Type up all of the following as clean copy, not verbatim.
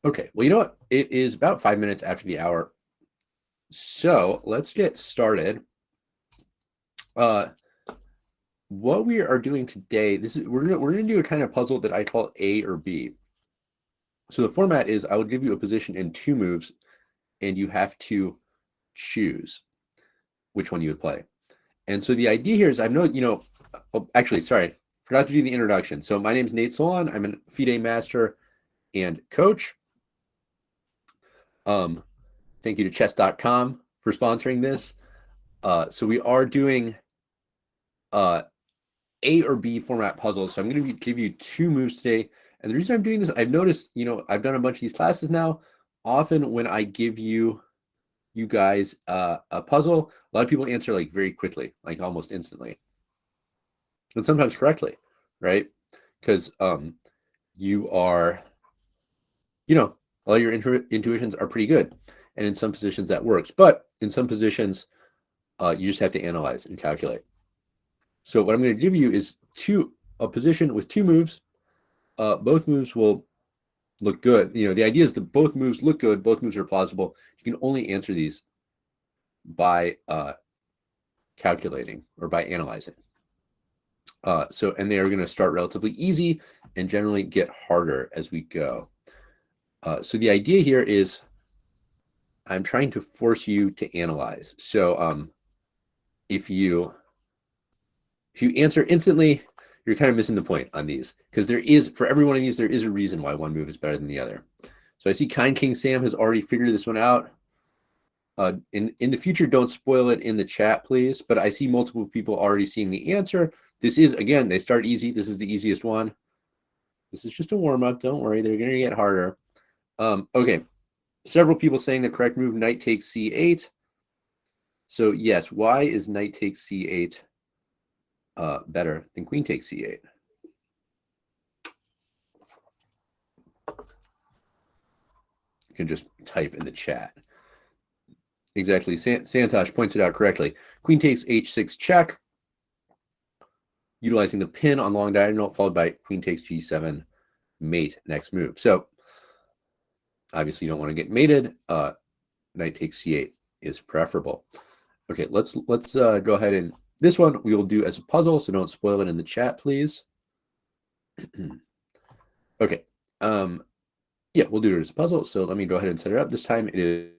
Okay, well, you know what? It is about 5 minutes after the hour. So let's get started. What we are doing today, we're gonna do a kind of puzzle that I call A or B. So the format is I will give you a position in 2 moves, and you have to choose which one you would play. And so the idea here is actually, sorry, forgot to do the introduction. So my name is Nate Solon. I'm an FIDE master and coach. Thank you to chess.com for sponsoring this. So we are doing A or B format puzzles. So I'm going to give you 2 moves today. And the reason I'm doing this, I've noticed, I've done a bunch of these classes now. Often when I give you guys a puzzle, a lot of people answer like very quickly, like almost instantly, and sometimes correctly, right? Because you are, all your intuitions are pretty good, and in some positions that works, but in some positions you just have to analyze and calculate. So what I'm going to give you is a position with 2 moves. Both moves will look good. The idea is that both moves look good. Both moves are plausible. You can only answer these by calculating or by analyzing. And they are going to start relatively easy and generally get harder as we go. So the idea here is I'm trying to force you to analyze. So if you answer instantly, you're kind of missing the point on these, because for every one of these, there is a reason why one move is better than the other. So I see Kind King Sam has already figured this one out. In the future, don't spoil it in the chat, please. But I see multiple people already seeing the answer. This is, again, they start easy. This is the easiest one. This is just a warm-up. Don't worry. They're going to get harder. Okay. Several people saying the correct move, knight takes c8. So yes, why is knight takes c8 better than queen takes c8? You can just type in the chat. Exactly. Santosh points it out correctly. Queen takes h6 check, utilizing the pin on long diagonal, followed by queen takes g7 mate next move. So obviously you don't want to get mated. Knight takes c8 is preferable. Okay, let's go ahead, and this one we will do as a puzzle, so don't spoil it in the chat, please. Okay. Yeah, we'll do it as a puzzle. So let me go ahead and set it up. This time it is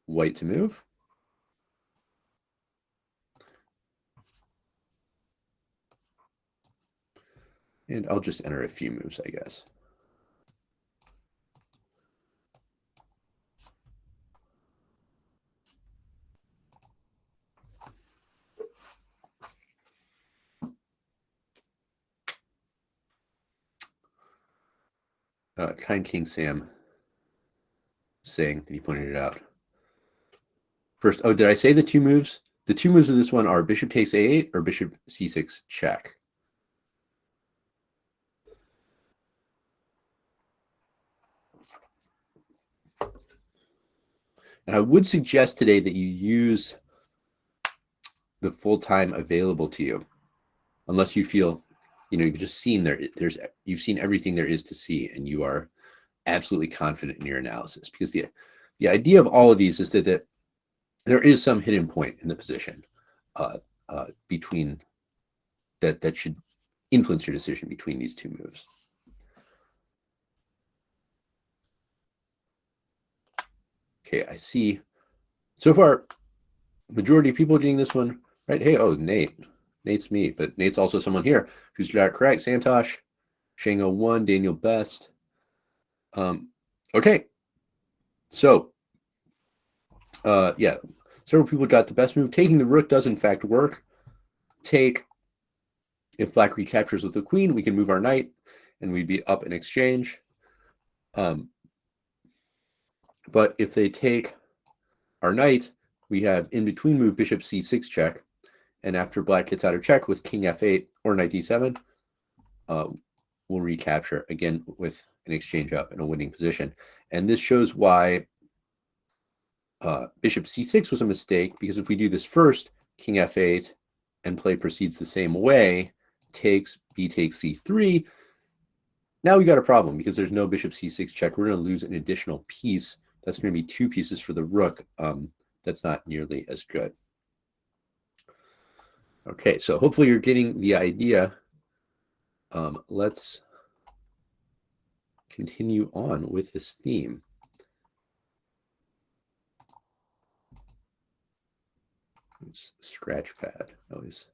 white to move. And I'll just enter a few moves, I guess. Kind King Sam saying that he pointed it out. First, oh, did I say the 2 moves? The 2 moves of this one are bishop takes a8 or bishop c6 check. And I would suggest today that you use the full time available to you, unless you feel, you've just seen you've seen everything there is to see, and you are absolutely confident in your analysis. Because the idea of all of these is that there is some hidden point in the position between that should influence your decision between these 2 moves. Okay, I see. So far, majority of people getting this one right. Hey, oh, Nate's me, but Nate's also someone here who's got it correct. Santosh, Shango 1, Daniel Best. Okay, so yeah, several people got the best move. Taking the rook does in fact work. If black recaptures with the queen, we can move our knight, and we'd be up in exchange. But if they take our knight, we have in between move bishop c6 check, and after black gets out of check with king f8 or knight d7, we'll recapture again with an exchange up in a winning position. And this shows why bishop c6 was a mistake, because if we do this first, king f8, and play proceeds the same way, takes b takes c3, Now we got a problem because there's no bishop c6 check. We're going to lose an additional piece. That's going to be 2 pieces for the rook. That's not nearly as good. Okay, so hopefully you're getting the idea. Let's continue on with this theme. Scratch pad, always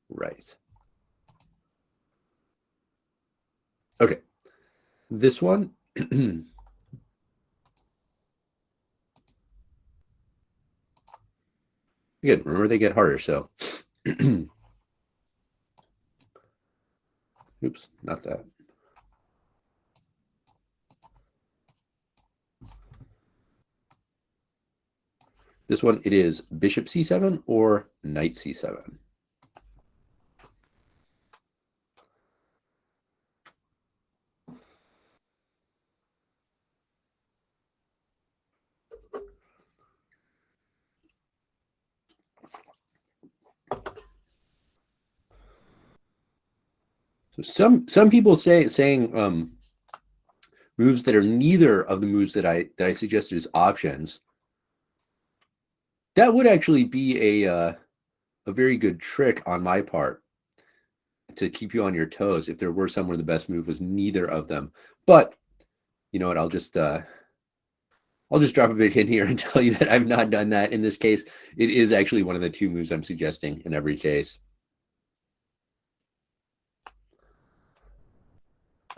right. Okay, this one. Again, remember they get harder, so. Oops, not that. This one, it is bishop c7 or knight c7. So some people saying moves that are neither of the moves that I suggested as options. That would actually be a very good trick on my part to keep you on your toes if there were somewhere the best move was neither of them. But you know what? I'll just drop a bit in here and tell you that I've not done that in this case. It is actually one of the 2 moves I'm suggesting in every case.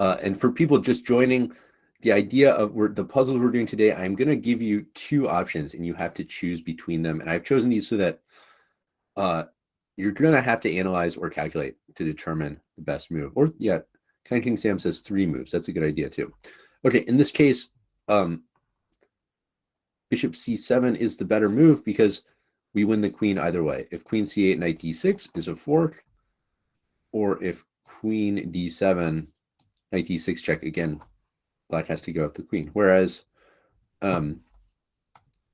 And for people just joining, the idea of the puzzles we're doing today, I'm going to give you 2 options and you have to choose between them. And I've chosen these so that you're going to have to analyze or calculate to determine the best move. Or yeah, Kind King Sam says 3 moves. That's a good idea too. Okay, in this case, bishop c7 is the better move because we win the queen either way. If queen c8, knight d6 is a fork, or if queen d7, knight d6 check, again, black has to give up the queen. Whereas knight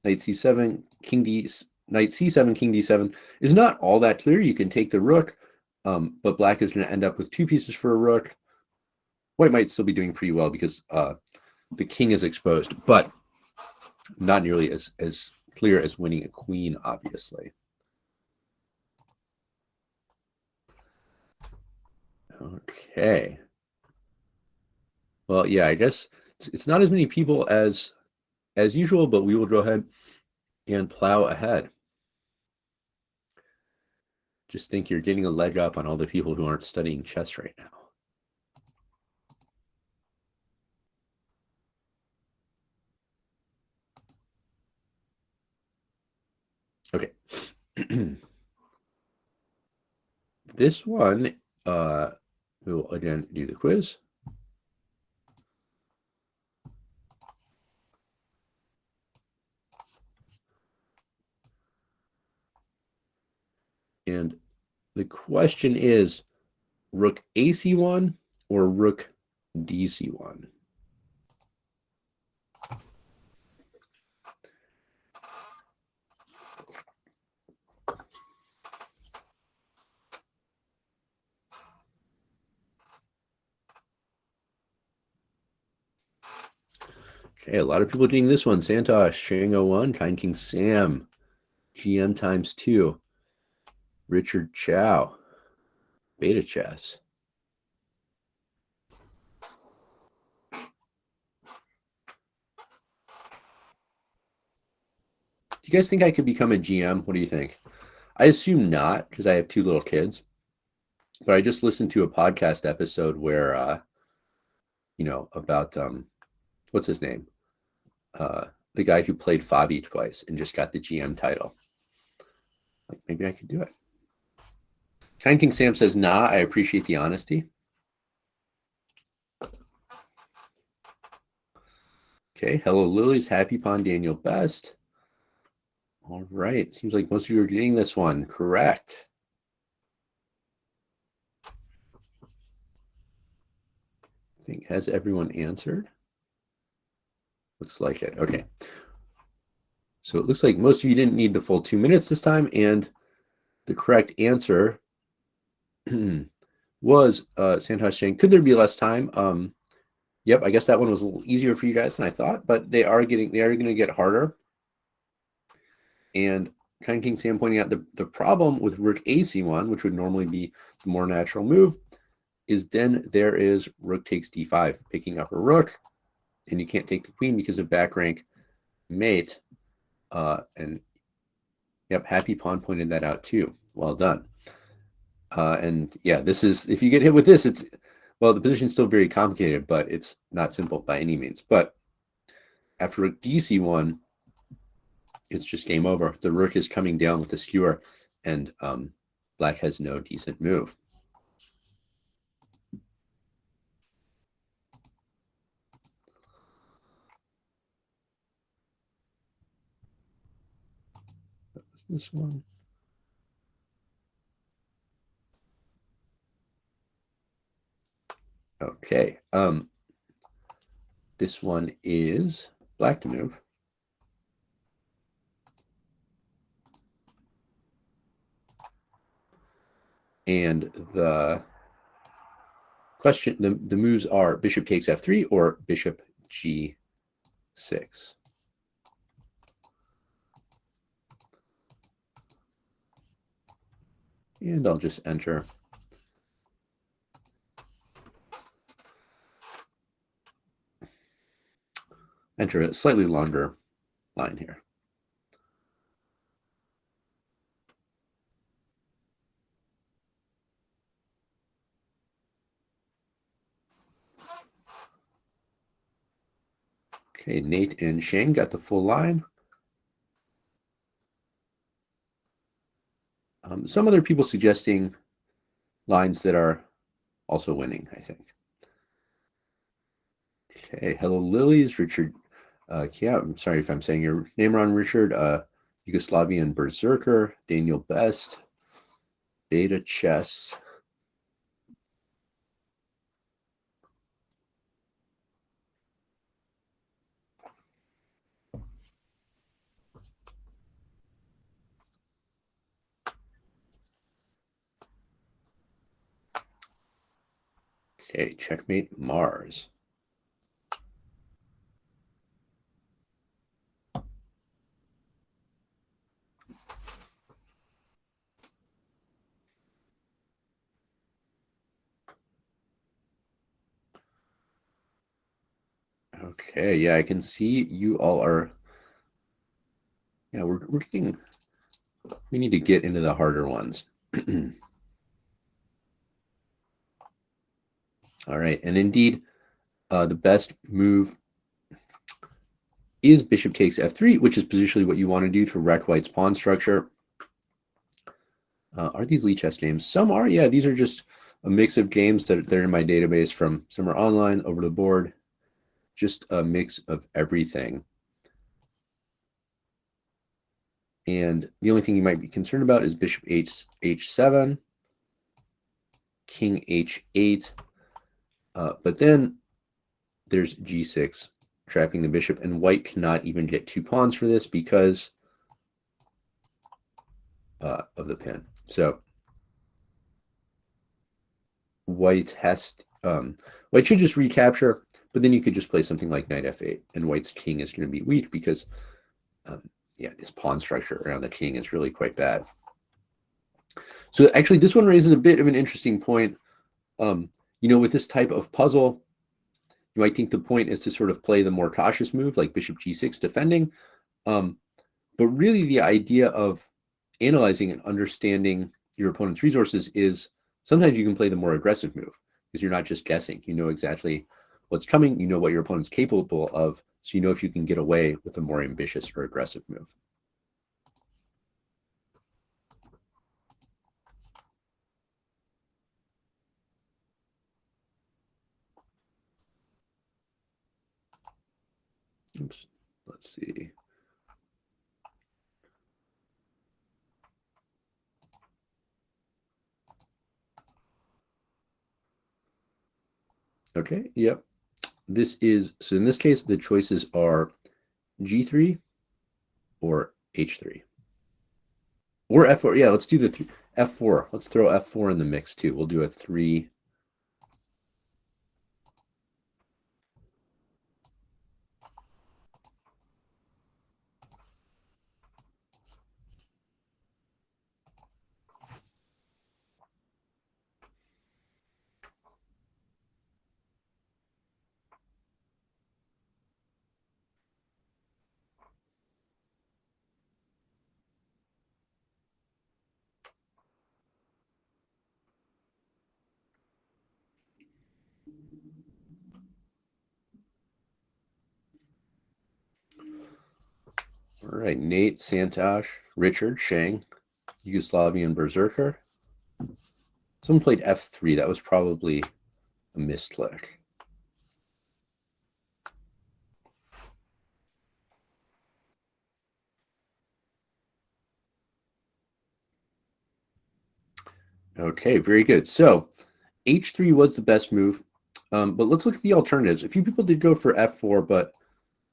c7, knight c7, king d7 is not all that clear. You can take the rook, but black is going to end up with 2 pieces for a rook. White might still be doing pretty well because the king is exposed, but not nearly as clear as winning a queen, obviously. Okay. Well, yeah, I guess it's not as many people as usual, but we will go ahead and plow ahead. Just think you're getting a leg up on all the people who aren't studying chess right now. Okay. This one, we will again do the quiz. And the question is rook AC1 or rook DC1? Okay, a lot of people doing this one. Santosh, Shango 1, Kind King Sam, GM times 2, Richard Chow, Beta Chess. Do you guys think I could become a GM? What do you think? I assume not because I have 2 little kids. But I just listened to a podcast episode where, you know, about what's his name? The guy who played Fabi twice and just got the GM title. Like, maybe I could do it. Kind King Sam says, nah, I appreciate the honesty. Okay, hello Lily's, Happy Pond, Daniel Best. All right, seems like most of you are getting this one correct. I think, has everyone answered? Looks like it. Okay. So it looks like most of you didn't need the full 2 minutes this time, and the correct answer was Santosh saying, could there be less time? Yep, I guess that one was a little easier for you guys than I thought, but they are going to get harder. And Kind King Sam pointing out the problem with Rook AC1, which would normally be the more natural move, is then there is Rook takes D5, picking up a Rook, and you can't take the Queen because of back rank mate. And yep, Happy Pawn pointed that out too. Well done. And yeah, this is, if you get hit with this, it's, well, the position is still very complicated, but it's not simple by any means. But after Rook DC1, it's just game over. The Rook is coming down with a skewer, and Black has no decent move. That was this one. Okay. This one is Black to move. And the question, the moves are Bishop takes F3 or Bishop G6. And I'll just enter a slightly longer line here. Okay, Nate and Shane got the full line. Some other people suggesting lines that are also winning, I think. Okay, hello Lilies, Richard. Yeah, I'm sorry if I'm saying your name wrong, Richard. Yugoslavian Berserker, Daniel Best, Beta Chess. Okay, checkmate Mars. Okay, yeah, I can see you all are. Yeah, we're getting. We need to get into the harder ones. All right, and indeed, the best move is Bishop takes F3, which is positionally what you want to do to wreck White's pawn structure. Are these Lee chess games? Some are. Yeah, these are just a mix of games that they're in my database from some are online, over the board. Just a mix of everything. And the only thing you might be concerned about is Bishop H7, King H8. But then there's G6, trapping the bishop, and White cannot even get 2 pawns for this because of the pin. So White has White should just recapture, but then you could just play something like Knight F8, and White's king is going to be weak because yeah, this pawn structure around the king is really quite bad. So actually, this one raises a bit of an interesting point. You know, with this type of puzzle, you might think the point is to sort of play the more cautious move, like Bishop G6 defending. But really, the idea of analyzing and understanding your opponent's resources is sometimes you can play the more aggressive move because you're not just guessing. You know exactly what's coming. You know what your opponent's capable of. So you know if you can get away with a more ambitious or aggressive move. Oops. Let's see. Okay, yep. This is, so in this case, the choices are G3 or H3. Or F4. Yeah, let's do the F4. Let's throw F4 in the mix too. We'll do a 3. All right, Nate, Santosh, Richard, Shang, Yugoslavian Berserker. Someone played F3. That was probably a misclick. Okay, very good. So H3 was the best move, but let's look at the alternatives. A few people did go for F4, but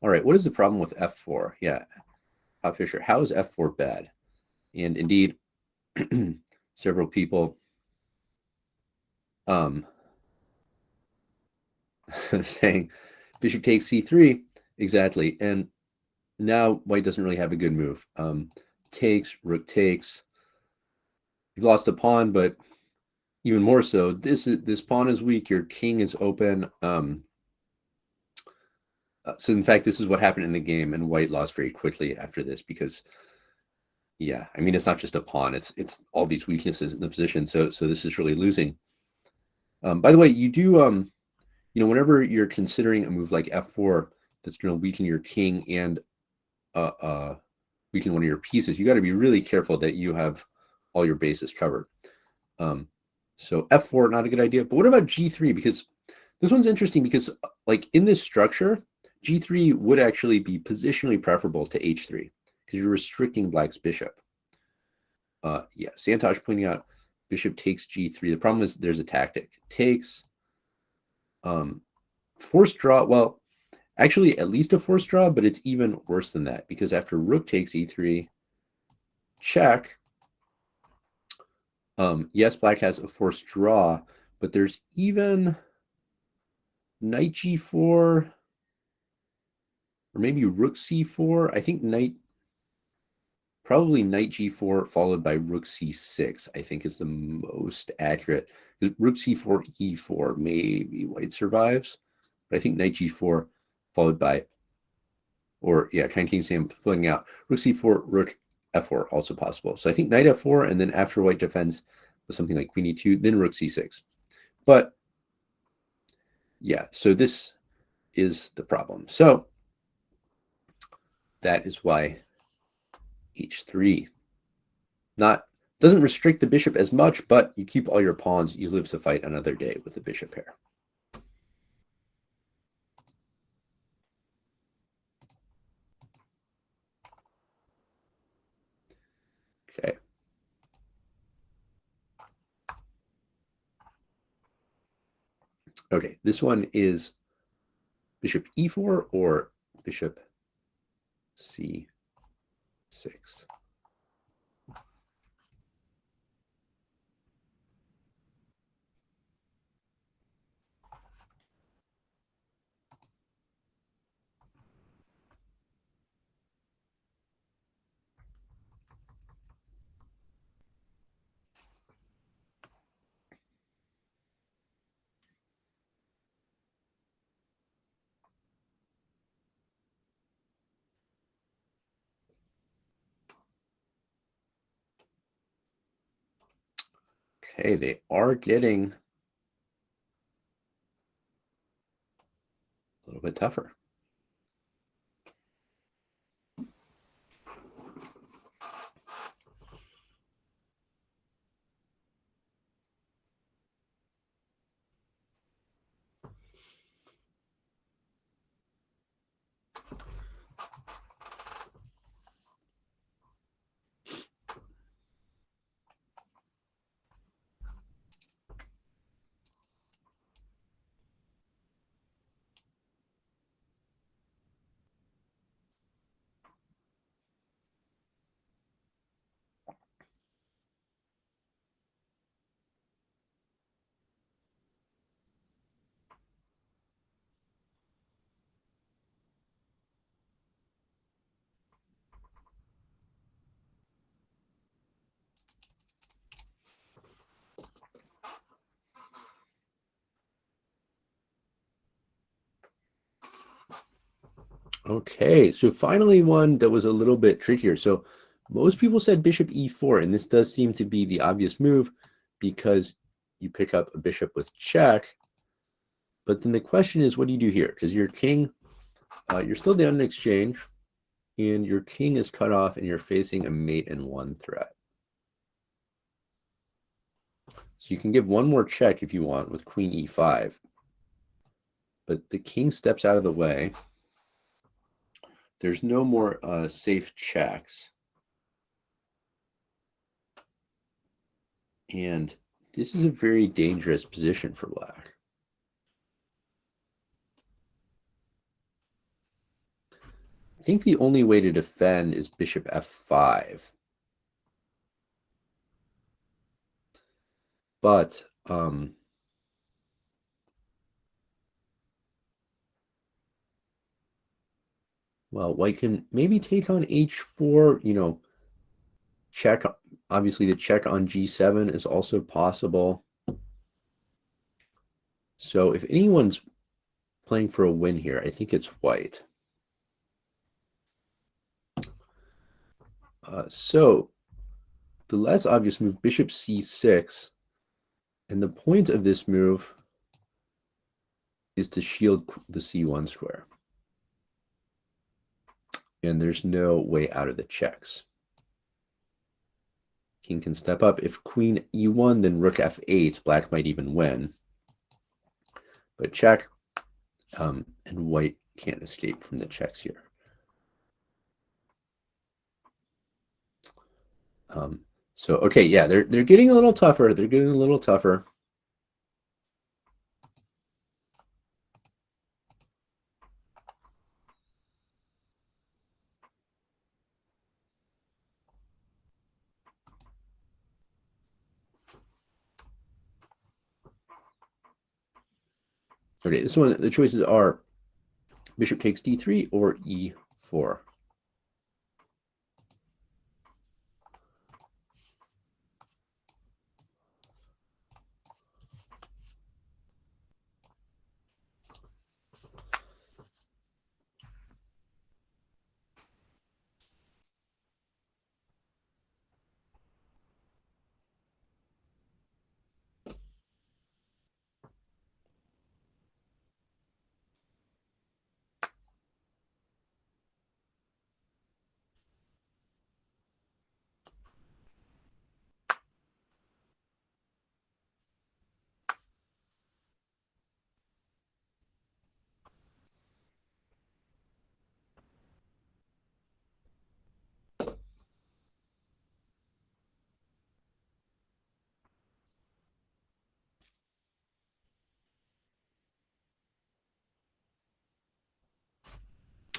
all right, what is the problem with F4? Yeah, Pop Fisher, how is F4 bad? And indeed, several people saying bishop takes c3, exactly. And now white doesn't really have a good move. Takes, rook takes. You've lost a pawn, but even more so, this pawn is weak. Your king is open. So in fact, this is what happened in the game, and white lost very quickly after this because, yeah, I mean, it's not just a pawn; it's all these weaknesses in the position. So this is really losing. By the way, you do whenever you're considering a move like f4 that's going to weaken your king and weaken one of your pieces, you got to be really careful that you have all your bases covered. So f4, not a good idea. But what about g3? Because this one's interesting because, like, in this structure, g3 would actually be positionally preferable to h3 because you're restricting black's bishop. Yeah, Santosh pointing out bishop takes g3. The problem is there's a tactic. Takes, forced draw. Well, actually, at least a forced draw, but it's even worse than that because after rook takes e3, check. Yes, black has a forced draw, but there's even knight g4 or maybe rook c4. I think probably knight g4 followed by rook c6, I think is the most accurate. Rook c4, e4, maybe white survives, but I think knight g4 followed by, or yeah, trying king Sam pulling out rook c4, rook f4 also possible. So I think knight f4, and then after white defends with something like queen e2, then rook c6. But yeah, so this is the problem. So that is why h3 doesn't restrict the bishop as much, but you keep all your pawns. You live to fight another day with the bishop pair. Okay. Okay, this one is bishop e4 or bishop c6. Okay, they are getting a little bit tougher. Okay, so finally one that was a little bit trickier. So most people said bishop e4, and this does seem to be the obvious move because you pick up a bishop with check. But then the question is, what do you do here? Because your king, you're still down in exchange, and your king is cut off, and you're facing a mate and one threat. So you can give one more check if you want with queen e5, but the king steps out of the way. There's no more safe checks. And this is a very dangerous position for black. I think the only way to defend is bishop f5. But well, white can maybe take on h4, check. Obviously, the check on g7 is also possible. So if anyone's playing for a win here, I think it's white. So the less obvious move, bishop c6. And the point of this move is to shield the c1 square. And there's no way out of the checks. King can step up. If queen e1, then rook f8. Black might even win. But check, and white can't escape from the checks here. So okay, yeah, they're getting a little tougher. They're getting a little tougher. Okay, this one, the choices are bishop takes d3 or e4.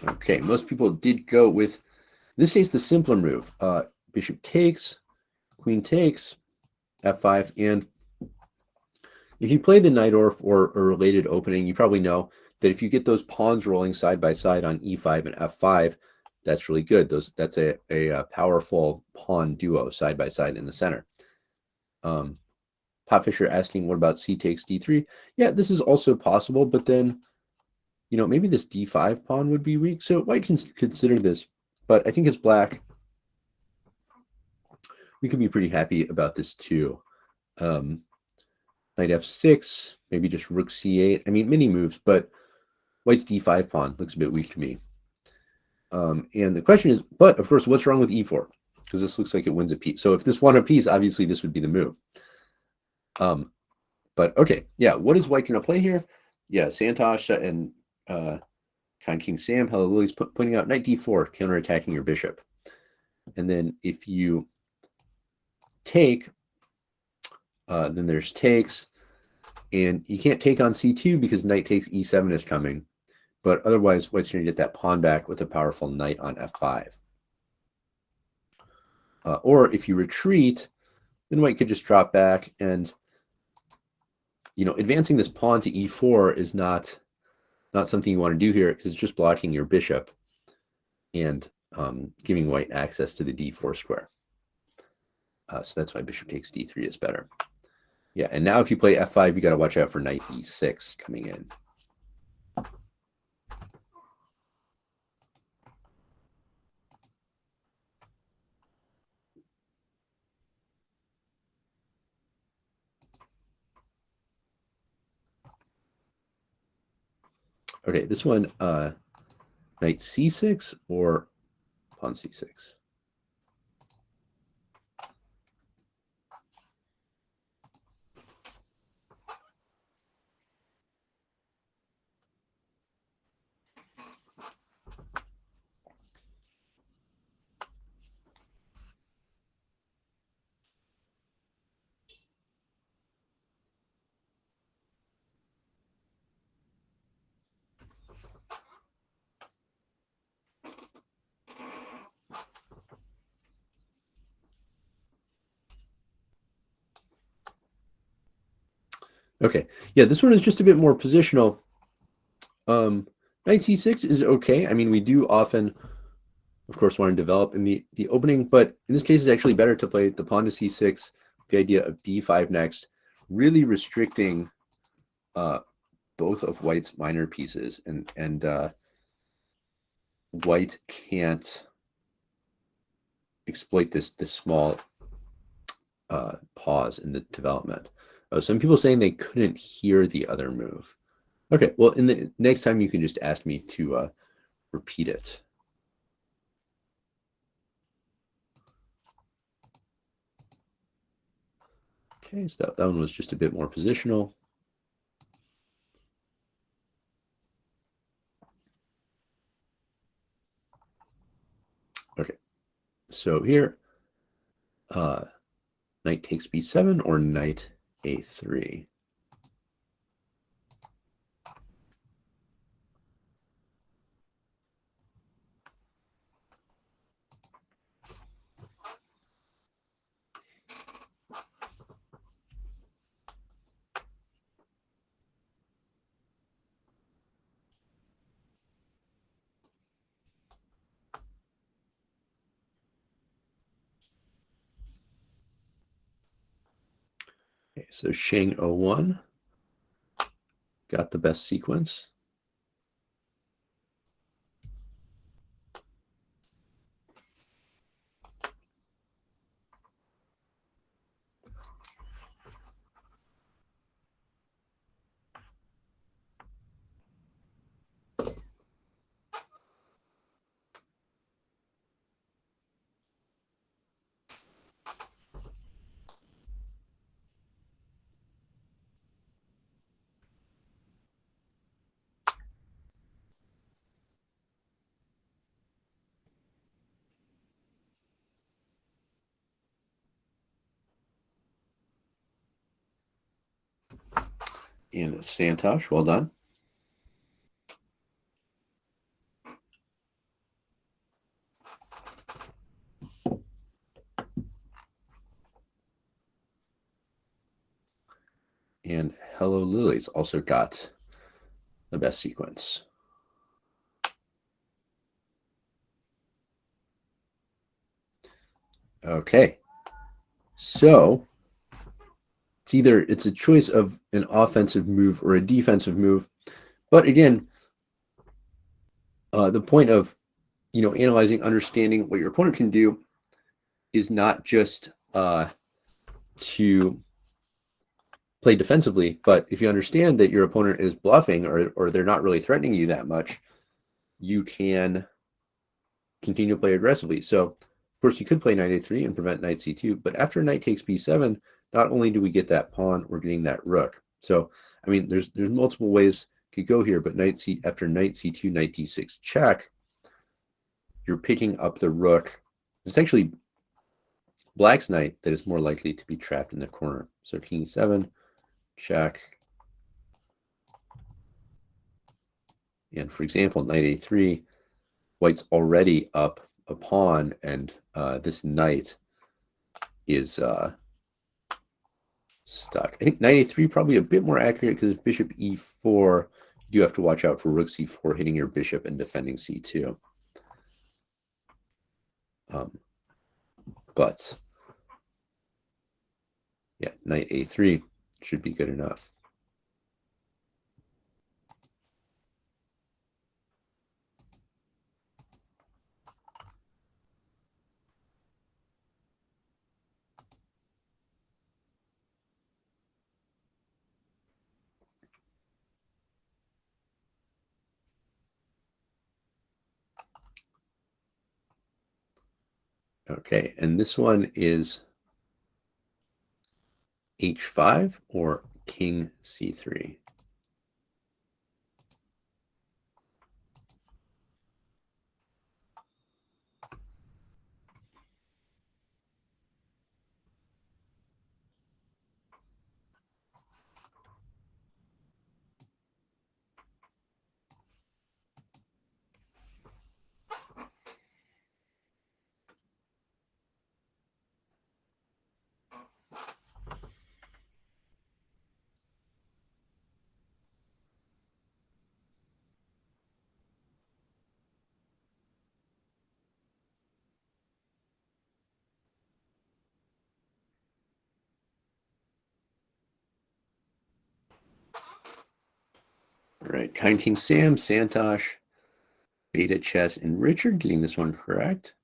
Okay, most people did go with, in this case, the simpler move. Bishop takes, queen takes, f5, and if you play the Najdorf or a related opening, you probably know that if you get those pawns rolling side by side on e5 and f5, that's really good. That's a powerful pawn duo side by side in the center. Pot Fisher asking, what about c takes d3? Yeah, this is also possible, but then, maybe this d5 pawn would be weak. So white can consider this, but I think as black, we could be pretty happy about this too. Knight f6, maybe just rook c8. I mean, many moves, but white's d5 pawn looks a bit weak to me. And the question is, but of course, what's wrong with e4? Because this looks like it wins a piece. So if this won a piece, obviously this would be the move. But okay, yeah, what is white going to play here? Yeah, Santosh and Khan King Sam, hello Lily's pointing out knight d4, counterattacking your bishop. And then if you take, then there's takes. And you can't take on c2 because knight takes e7 is coming. But otherwise, white's going to get that pawn back with a powerful knight on f5. Or if you retreat, then white could just drop back. And, advancing this pawn to e4 is not something you want to do here because it's just blocking your bishop and giving white access to the d4 square. So that's why bishop takes d3 is better. Yeah, and now if you play f5, you got to watch out for knight e6 coming in. Okay, this one, knight c6 or pawn c6. Okay, yeah, this one is just a bit more positional. Knight c6 is okay. I mean, we do often, of course, want to develop in the opening, but in this case, it's actually better to play the pawn to c6, the idea of d5 next, really restricting both of White's minor pieces, and White can't exploit this small pause in the development. Some people saying they couldn't hear the other move. Okay, well, in the next time you can just ask me to repeat it. Okay, so that one was just a bit more positional. Okay, so here, knight takes b7 or knight a3. Okay, so Shang 01 got the best sequence. And Santosh, well done. And Hello Lily's also got the best sequence. Okay, so it's a choice of an offensive move or a defensive move. But again, the point of analyzing, understanding what your opponent can do is not just to play defensively, but if you understand that your opponent is bluffing or they're not really threatening you that much, you can continue to play aggressively. So, of course, you could play knight a3 and prevent knight c2, but after knight takes b7, not only do we get that pawn, we're getting that rook. So, I mean, there's multiple ways to go here, but after knight c2, knight d6 check, you're picking up the rook. It's actually black's knight that is more likely to be trapped in the corner. So king 7, check. And for example, knight a3, white's already up a pawn, and this knight is stuck. I think knight a3 probably a bit more accurate because bishop e4, you do have to watch out for rook c4 hitting your bishop and defending c2. But yeah, knight a3 should be good enough. Okay, and this one is h5 or king c3. All right, Kind King Sam, Santosh, Beta Chess, and Richard getting this one correct.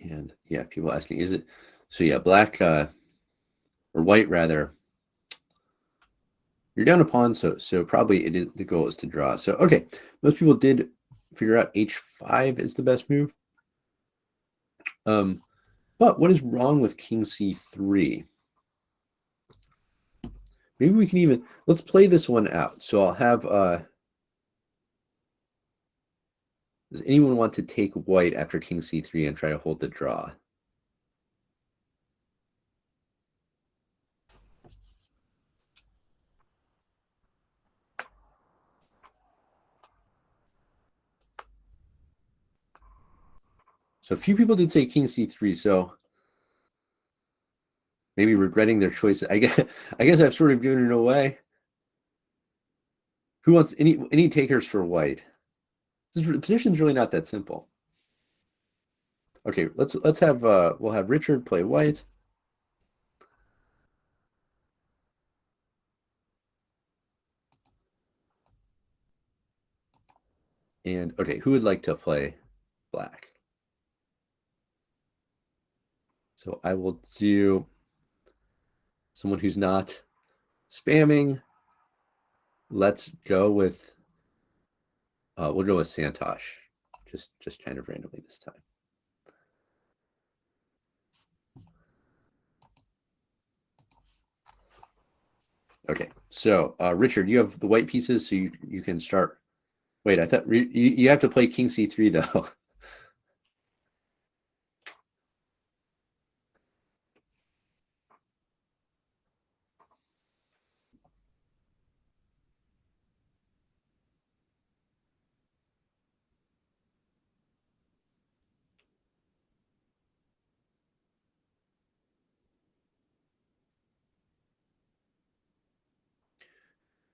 And yeah, people asking, is it so? Yeah, black or white rather. You're down a pawn, so probably it is the goal is to draw. So okay, most people did figure out h5 is the best move. But what is wrong with king c3? Maybe we can even let's play this one out. So I'll have does anyone want to take white after king c3 and try to hold the draw? So a few people did say king c3, so maybe regretting their choices. I guess I've sort of given it away. Who wants any takers for white? The position's really not that simple. Okay, let's have we'll have Richard play white. And okay, who would like to play black? So I will do someone who's not spamming. Let's go with we'll go with Santosh. Just kind of randomly this time. Okay, so Richard, you have the white pieces, so you can start. Wait, I thought you have to play King C3 though.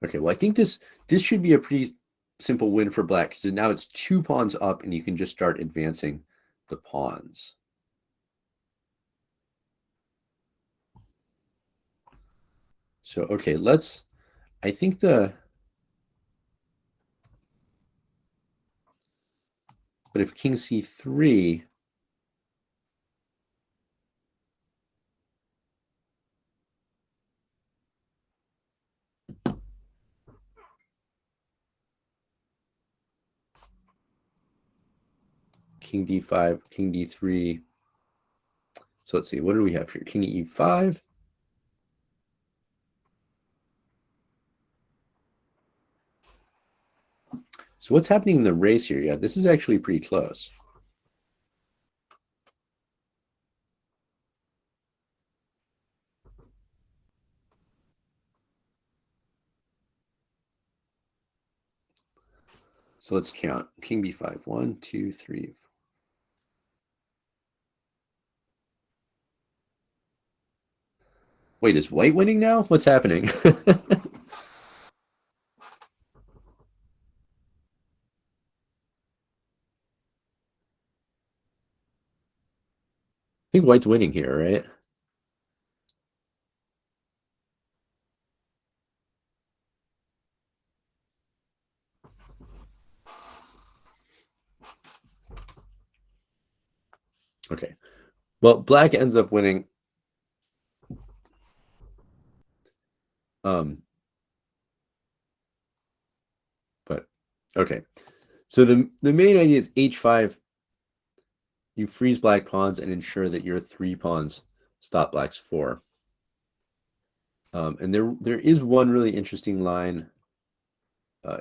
Okay, well I think this should be a pretty simple win for black because now it's 2 pawns up, and you can just start advancing the pawns. So okay, let's. I think the. But if King C3, king d5, king d3. So let's see, what do we have here? King e5. So what's happening in the race here? Yeah, this is actually pretty close. So let's count. King b5. 1, 2, 3. Wait, is white winning now? What's happening? I think white's winning here, right? Okay. Well, black ends up winning. But okay. So the main idea is h5. You freeze black pawns and ensure that your 3 pawns stop black's 4. And there is one really interesting line.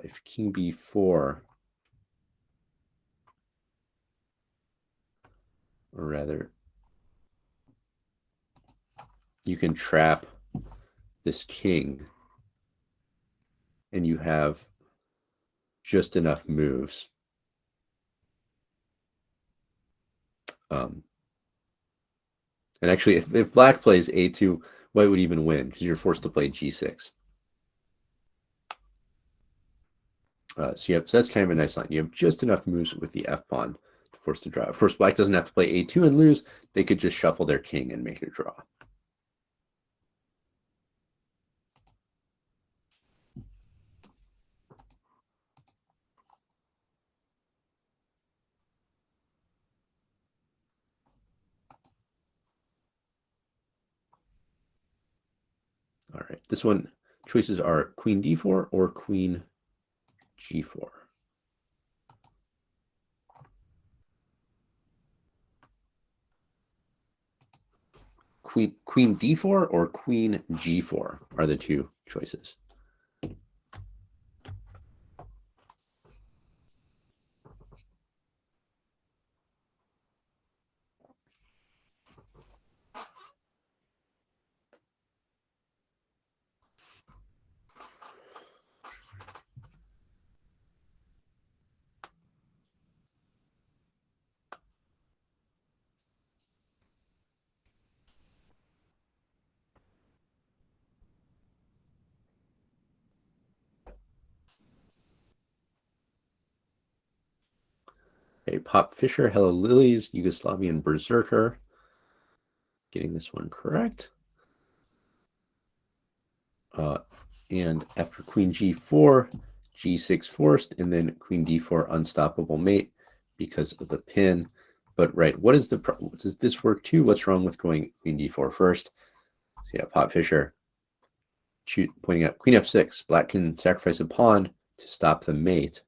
If king b4, or rather, you can trap this king, and you have just enough moves. And actually, if black plays a2, white would even win because you're forced to play g6. So that's kind of a nice line. You have just enough moves with the f pawn to force the draw. Of course, black doesn't have to play a2 and lose. They could just shuffle their king and make a draw. All right, this one, choices are queen d4 or queen g4. Queen d4 or queen g4 are the two choices. Okay, Pop Fisher, Hello Lilies, Yugoslavian Berserker. Getting this one correct. And after queen g4, g6 forced, and then queen d4 unstoppable mate because of the pin. But right, what is does this work too? What's wrong with going queen d4 first? So yeah, Pop Fisher pointing out queen f6. Black can sacrifice a pawn to stop the mate.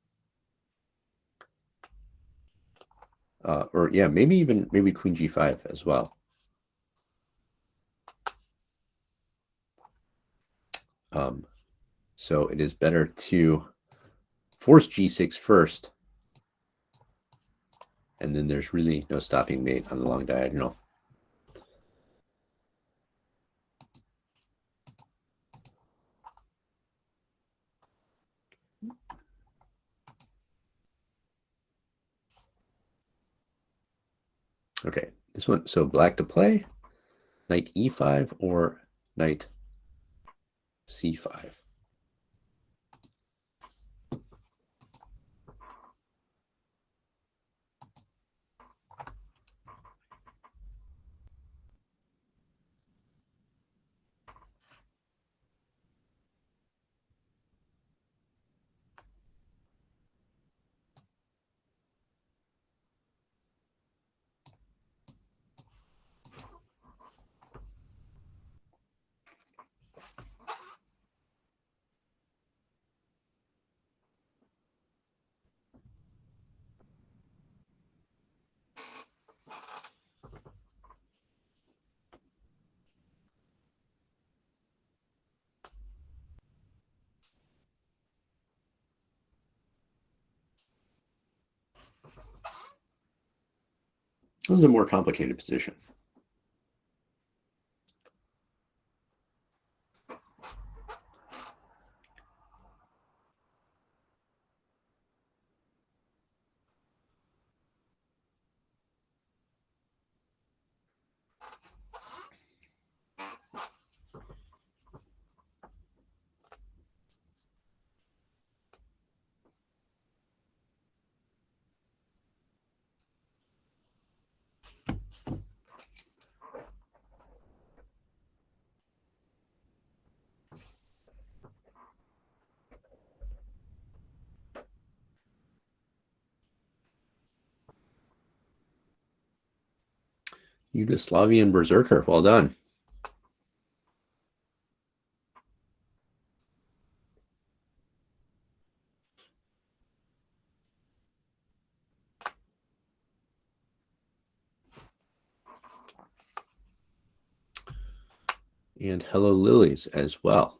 Or yeah, maybe queen g5 as well. So it is better to force g6 first, and then there's really no stopping mate on the long diagonal. Okay, this one, so black to play, knight e5 or knight c5. It was a more complicated position. Yugoslavian Berserker. Well done. And Hello Lilies as well.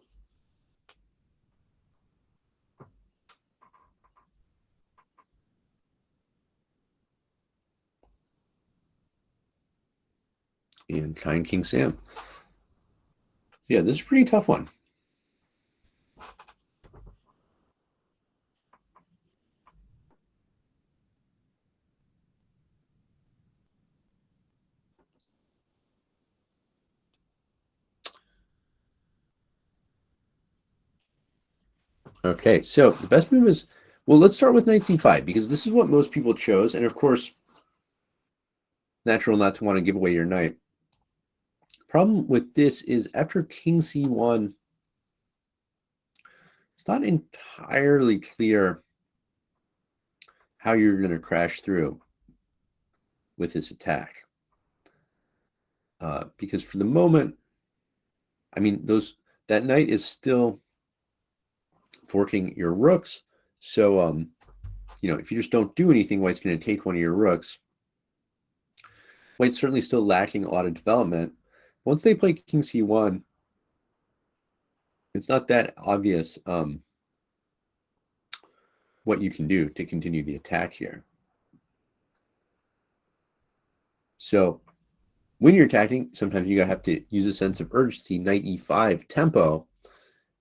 And Kind King Sam. Yeah, this is a pretty tough one. Okay, so the best move is, well, let's start with knight c5 because this is what most people chose. And of course, natural not to want to give away your knight. Problem with this is after king c1, it's not entirely clear how you're going to crash through with this attack. Because for the moment, I mean, that knight is still forking your rooks. So, if you just don't do anything, white's going to take one of your rooks. White's certainly still lacking a lot of development. Once they play king c1, it's not that obvious what you can do to continue the attack here. So when you're attacking, sometimes you have to use a sense of urgency, knight e5 tempo.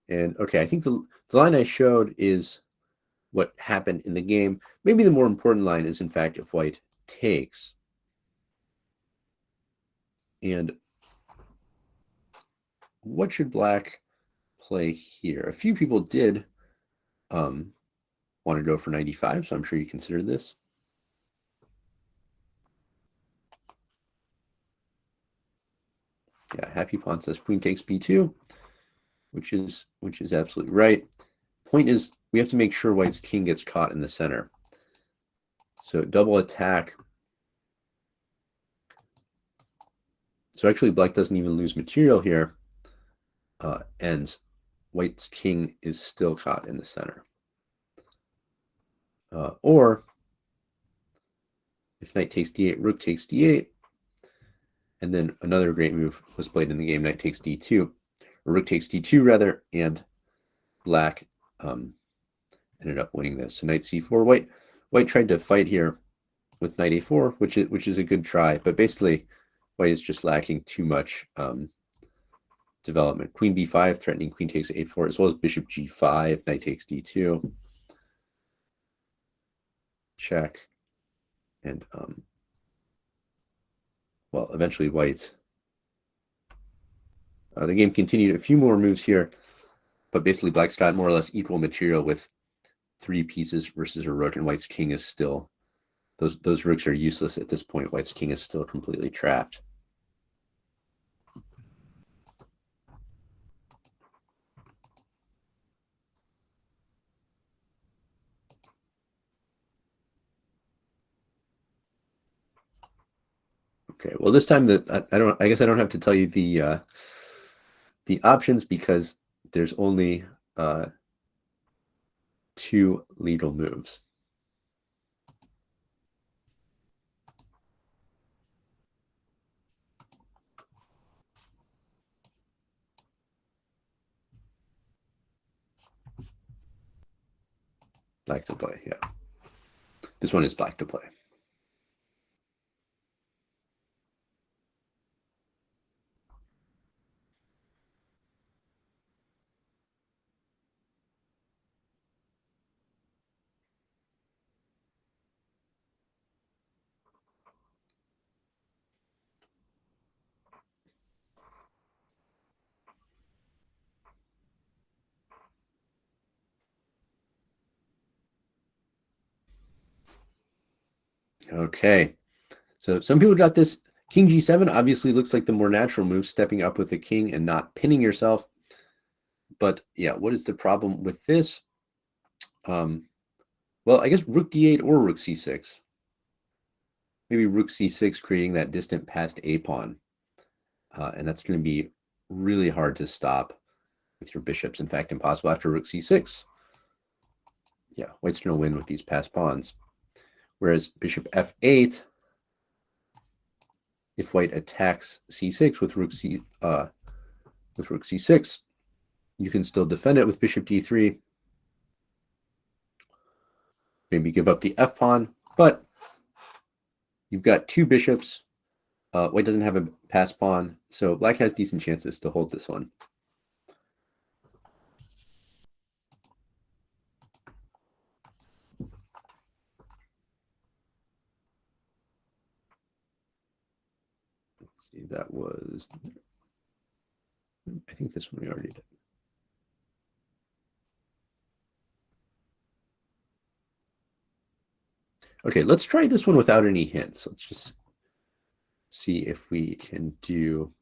And okay, I think the line I showed is what happened in the game. Maybe the more important line is, in fact, if white takes. And what should black play here? A few people did want to go for 95, so I'm sure you considered this. Yeah, Happy Pawn says queen takes b2, which is absolutely right. Point is, we have to make sure white's king gets caught in the center. So double attack. So actually, black doesn't even lose material here. And white's king is still caught in the center. Or if knight takes d8, rook takes d8, and then another great move was played in the game, knight takes d2, or rook takes d2 rather, and black ended up winning this. So knight c4. White tried to fight here with knight a4, which is a good try, but basically white is just lacking too much development. Queen b5 threatening queen takes a4, as well as bishop g5, knight takes d2. Check. And well, eventually white. The game continued. A few more moves here, but basically black's got more or less equal material with 3 pieces versus a rook, and white's king is still, those rooks are useless at this point. White's king is still completely trapped. Okay, well this time I guess I don't have to tell you the options because there's only 2 legal moves. Black to play, yeah. This one is black to play. Okay, so some people got this. King G7 obviously looks like the more natural move, stepping up with the king and not pinning yourself. But yeah, what is the problem with this? Well, I guess Rook D8 or Rook C6. Maybe Rook C6, creating that distant passed A pawn. And that's going to be really hard to stop with your bishops. In fact, impossible after Rook C6. Yeah, White's going to win with these passed pawns. Whereas Bishop F8, if White attacks C6 with Rook C6, you can still defend it with Bishop D3. Maybe give up the F pawn, but you've got two bishops. White doesn't have a passed pawn, so Black has decent chances to hold this one. Let's see, that was, I think this one we already did. Okay, let's try this one without any hints. Let's just see if we can do.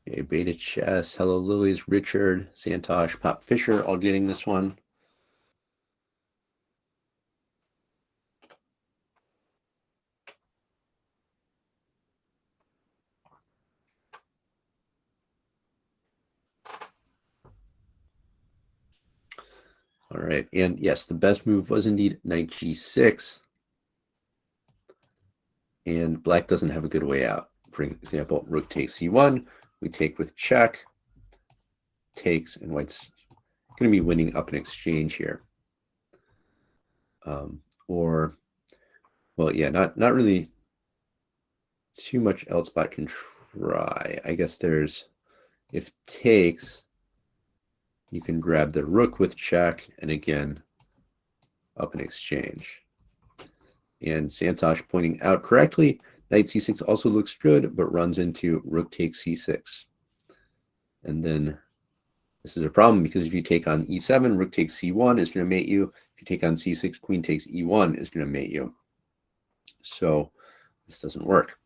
Okay, Beta Chess, Hello Lilies, Richard, Santosh, Pop Fisher, all getting this one. All right, and yes, the best move was indeed Knight G6. And Black doesn't have a good way out. For example, Rook takes C1, we take with check, takes, and White's going to be winning up an exchange here. Or, well, yeah, not really too much else Black can try. I guess there's, if takes, you can grab the Rook with check, and again, up an exchange. And Santosh pointing out correctly, Knight C6 also looks good, but runs into Rook takes C6. And then this is a problem because if you take on E7, Rook takes C1 is going to mate you. If you take on C6, Queen takes E1 is going to mate you. So this doesn't work.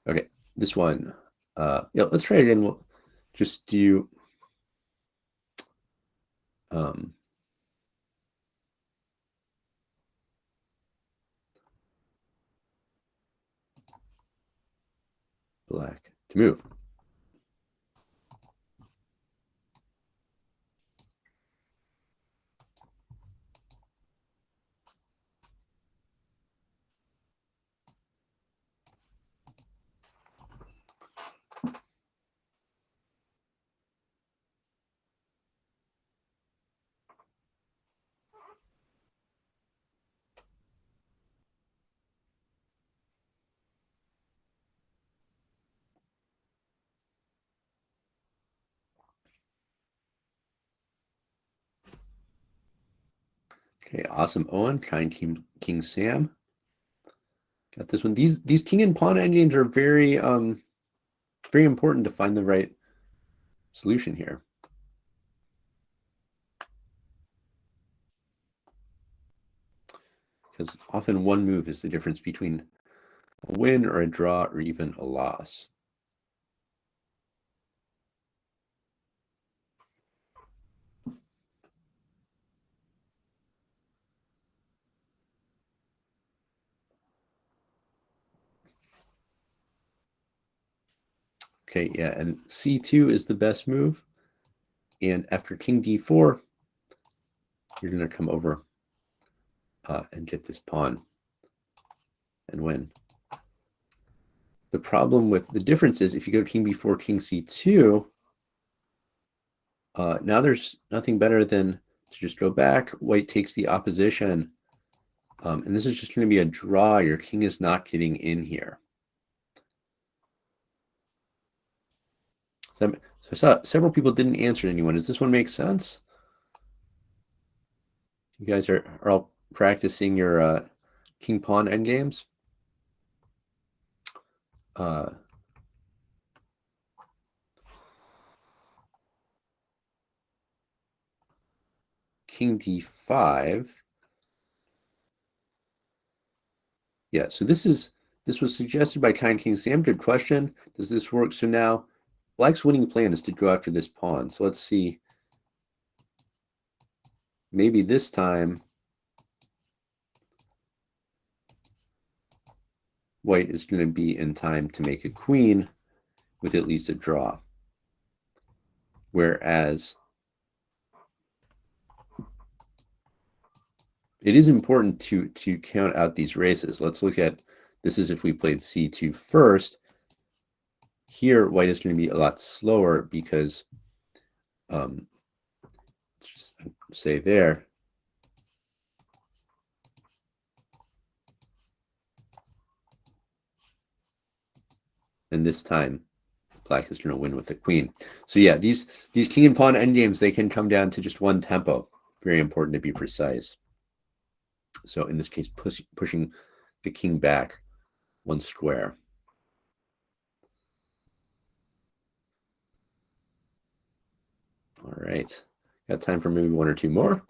Okay, this one. Yeah, let's try it again. We'll just do Black to move. Okay, awesome. Owen, kind King Sam. Got this one. These king and pawn endgames are very important to find the right solution here. Because often one move is the difference between a win or a draw or even a loss. Okay, yeah, and c2 is the best move. And after king d4, you're going to come over and get this pawn and win. The problem with the difference is if you go king b4, king c2, now there's nothing better than to just go back. White takes the opposition. And this is just going to be a draw. Your king is not getting in here. So I saw several people didn't answer anyone. Does this one make sense? You guys are all practicing your king pawn endgames. King d5. Yeah, so this was suggested by Kind King Sam. Good question. Does this work? So now Black's winning plan is to go after this pawn. So let's see. Maybe this time White is going to be in time to make a queen with at least a draw. Whereas it is important to count out these races. Let's look at this is if we played c2 first. Here, White is going to be a lot slower because, let's just say there, and this time Black is going to win with the queen. So yeah, these king and pawn endgames, they can come down to just one tempo. Very important to be precise. So in this case, pushing the king back one square. All right, got time for maybe one or two more.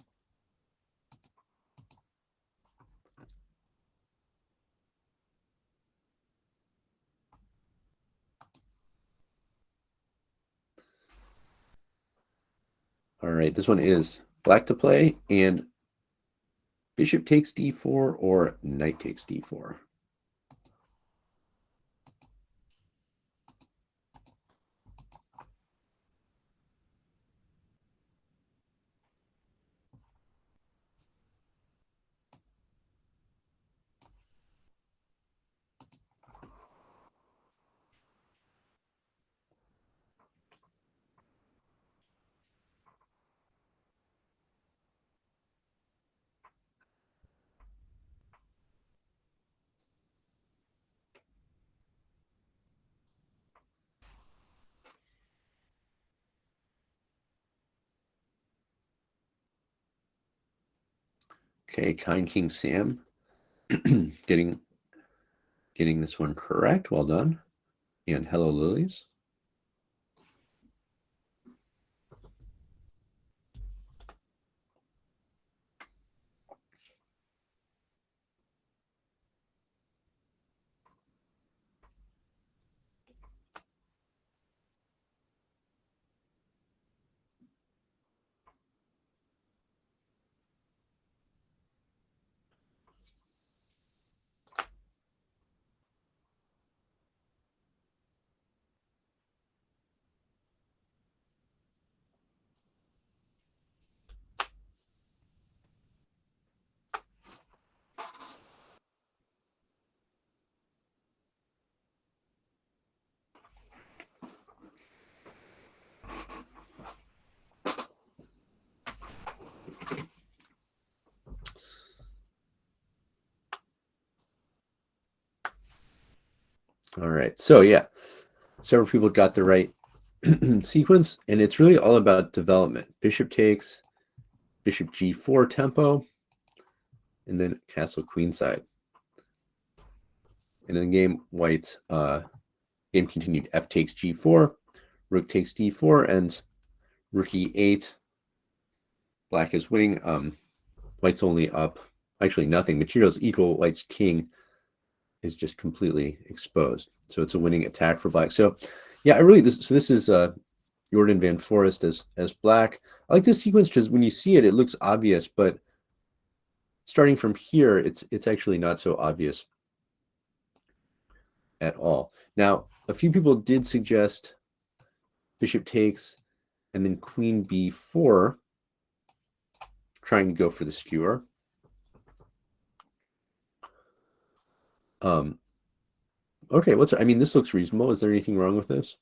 All right, this one is Black to play, and bishop takes d4 or knight takes d4. Okay, Kind King Sam getting this one correct. Well done. And hello, Lilies. All right, so yeah, several people got the right sequence, and it's really all about development. Bishop takes, bishop g4 tempo, and then castle queenside. And in the game, White's game continued. F takes g4, rook takes d4, and rook e8. Black is winning. White's only up, actually nothing. Materials equal. White's king is just completely exposed. So it's a winning attack for black. So yeah, I really this is Jordan Van Forest as black. I like this sequence because when you see it, it looks obvious, but starting from here, it's actually not so obvious at all. Now, a few people did suggest bishop takes and then queen b4, trying to go for the skewer. Okay, I mean, this looks reasonable. Is there anything wrong with this?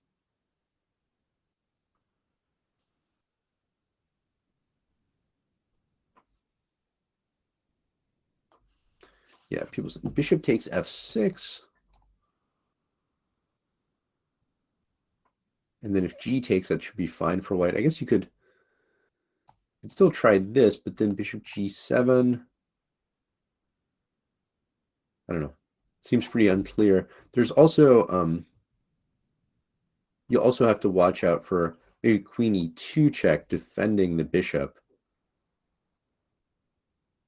Yeah, people say bishop takes f6. And then if g takes, that should be fine for white. I guess you could still try this, but then bishop g7. I don't know. Seems pretty unclear. There's also you also have to watch out for maybe queen e2 check, defending the bishop.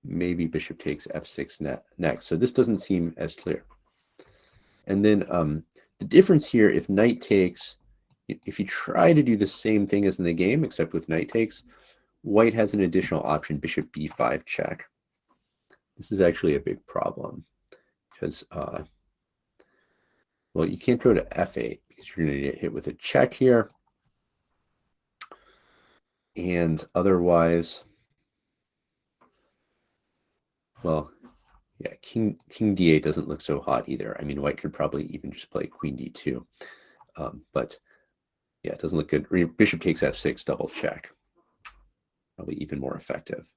Maybe bishop takes f6 next. So this doesn't seem as clear. And then the difference here, if knight takes, if you try to do the same thing as in the game, except with knight takes, white has an additional option, bishop b5 check. This is actually a big problem because, well, you can't go to f8 because you're going to get hit with a check here. And otherwise, well, yeah, king d8 doesn't look so hot either. I mean, white could probably even just play queen d2. But yeah, it doesn't look good. Bishop takes f6, double check. Probably even more effective.